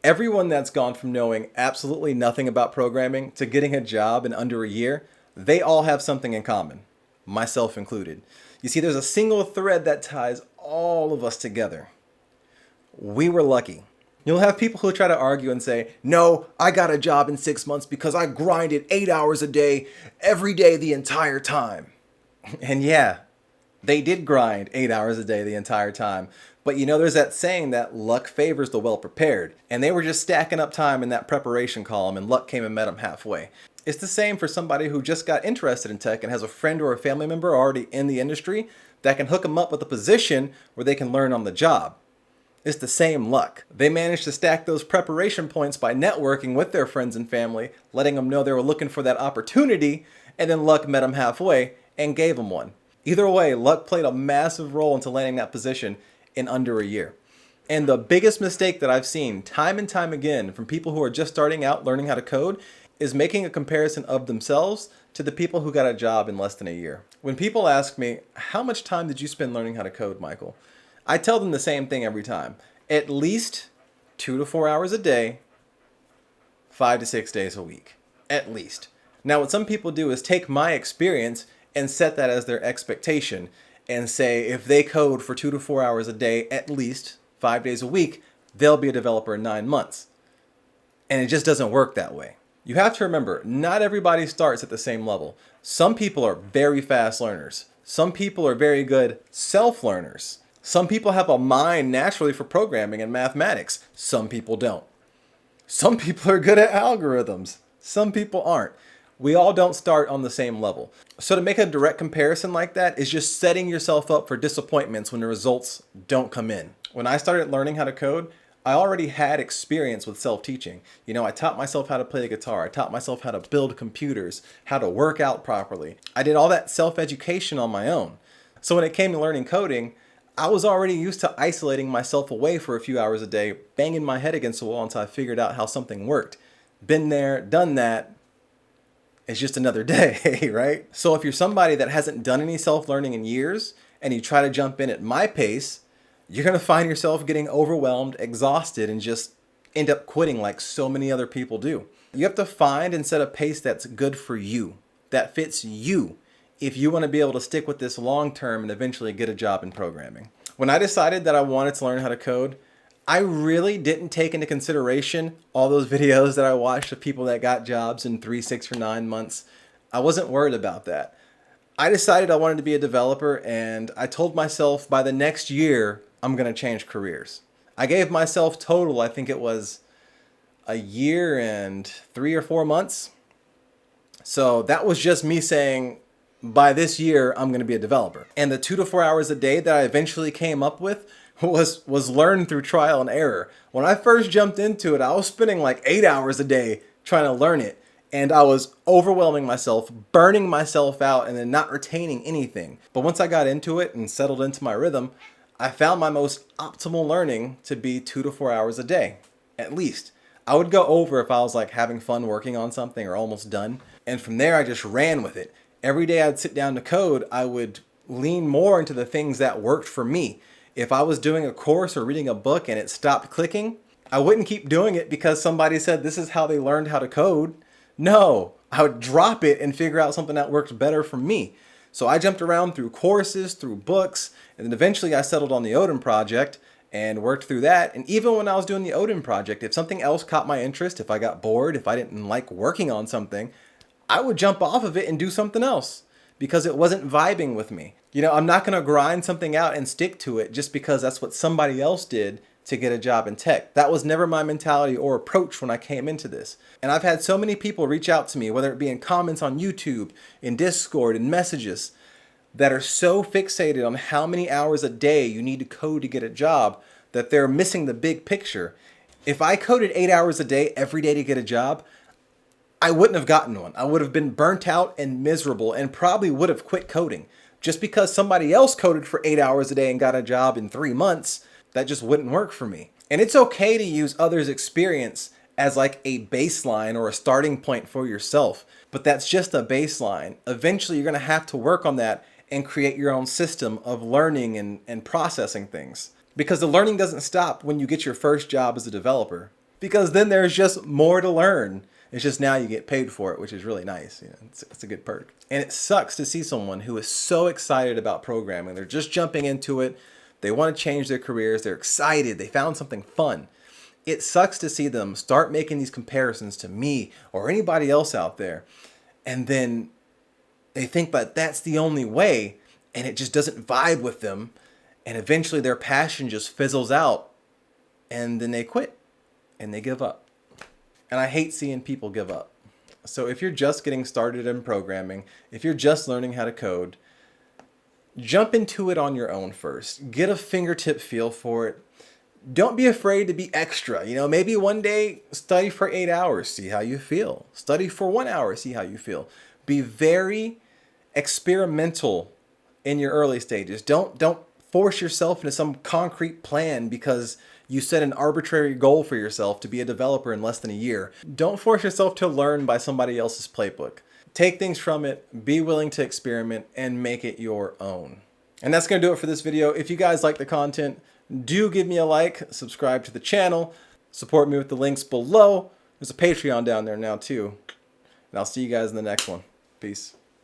Everyone that's gone from knowing absolutely nothing about programming to getting a job in under a year, they all have something in common, myself included. You see, there's a single thread that ties all of us together. We were lucky. You'll have people who try to argue and say, no, I got a job in 6 months because I grinded 8 hours a day, every day, the entire time. And yeah, they did grind 8 hours a day the entire time. But you know, there's that saying that luck favors the well prepared. And they were just stacking up time in that preparation column, and luck came and met them halfway. It's the same for somebody who just got interested in tech and has a friend or a family member already in the industry that can hook them up with a position where they can learn on the job. It's the same luck. They managed to stack those preparation points by networking with their friends and family, letting them know they were looking for that opportunity, and then luck met them halfway and gave them one. Either way, luck played a massive role into landing that position in under a year. And the biggest mistake that I've seen time and time again from people who are just starting out learning how to code is making a comparison of themselves to the people who got a job in less than a year. When people ask me, how much time did you spend learning how to code, Michael? I tell them the same thing every time. At least 2 to 4 hours a day, 5 to 6 days a week. At least. Now, what some people do is take my experience and set that as their expectation and say if they code for 2 to 4 hours a day, at least 5 days a week, they'll be a developer in 9 months. And it just doesn't work that way. You have to remember, not everybody starts at the same level. Some people are very fast learners. Some people are very good self-learners. Some people have a mind naturally for programming and mathematics. Some people don't. Some people are good at algorithms. Some people aren't. We all don't start on the same level. So to make a direct comparison like that is just setting yourself up for disappointments when the results don't come in. When I started learning how to code, I already had experience with self-teaching. You know, I taught myself how to play the guitar. I taught myself how to build computers, how to work out properly. I did all that self-education on my own. So when it came to learning coding, I was already used to isolating myself away for a few hours a day, banging my head against the wall until I figured out how something worked. Been there, done that. It's just another day, right? So if you're somebody that hasn't done any self-learning in years and you try to jump in at my pace, you're going to find yourself getting overwhelmed, exhausted, and just end up quitting like so many other people do. You have to find and set a pace that's good for you, that fits you, if you want to be able to stick with this long term and eventually get a job in programming. When I decided that I wanted to learn how to code, I really didn't take into consideration all those videos that I watched of people that got jobs in 3, 6, or 9 months. I wasn't worried about that. I decided I wanted to be a developer, and I told myself by the next year, I'm going to change careers. I gave myself total, I think it was a year and 3 or 4 months. So that was just me saying, by this year, I'm going to be a developer. And the 2 to 4 hours a day that I eventually came up with was learned through trial and error. When I first jumped into it, I was spending like 8 hours a day trying to learn it. And I was overwhelming myself, burning myself out, and then not retaining anything. But once I got into it and settled into my rhythm, I found my most optimal learning to be 2 to 4 hours a day, at least. I would go over if I was like having fun working on something or almost done. And from there, I just ran with it. Every day I'd sit down to code, I would lean more into the things that worked for me. If I was doing a course or reading a book and it stopped clicking, I wouldn't keep doing it because somebody said this is how they learned how to code. No, I would drop it and figure out something that worked better for me. So I jumped around through courses, through books, and then eventually I settled on the Odin project and worked through that. And even when I was doing the Odin project, if something else caught my interest, if I got bored, if I didn't like working on something, I would jump off of it and do something else because it wasn't vibing with me. You know, I'm not going to grind something out and stick to it just because that's what somebody else did to get a job in tech. That was never my mentality or approach when I came into this. And I've had so many people reach out to me, whether it be in comments on YouTube, in Discord, in messages, that are so fixated on how many hours a day you need to code to get a job that they're missing the big picture. If I coded 8 hours a day every day to get a job, I wouldn't have gotten one. I would have been burnt out and miserable and probably would have quit coding. Just because somebody else coded for 8 hours a day and got a job in 3 months, that just wouldn't work for me. And it's okay to use others' experience as like a baseline or a starting point for yourself, but that's just a baseline. Eventually, you're going to have to work on that and create your own system of learning and processing things. Because the learning doesn't stop when you get your first job as a developer. because then there's just more to learn. It's just now you get paid for it, which is really nice. You know, it's a good perk. And it sucks to see someone who is so excited about programming. They're just jumping into it. They want to change their careers. They're excited. They found something fun. It sucks to see them start making these comparisons to me or anybody else out there. And then they think that that's the only way, and it just doesn't vibe with them. And eventually their passion just fizzles out, and then they quit and they give up. And I hate seeing people give up. So if you're just getting started in programming, if you're just learning how to code, jump into it on your own first. Get a fingertip feel for it. Don't be afraid to be extra. You know, maybe one day study for 8 hours, see how you feel. Study for 1 hour, see how you feel. Be very experimental in your early stages. Don't force yourself into some concrete plan because you set an arbitrary goal for yourself to be a developer in less than a year. Don't force yourself to learn by somebody else's playbook. Take things from it, be willing to experiment, and make it your own. And that's going to do it for this video. If you guys like the content, do give me a like, subscribe to the channel, support me with the links below. There's a Patreon down there now too. And I'll see you guys in the next one. Peace.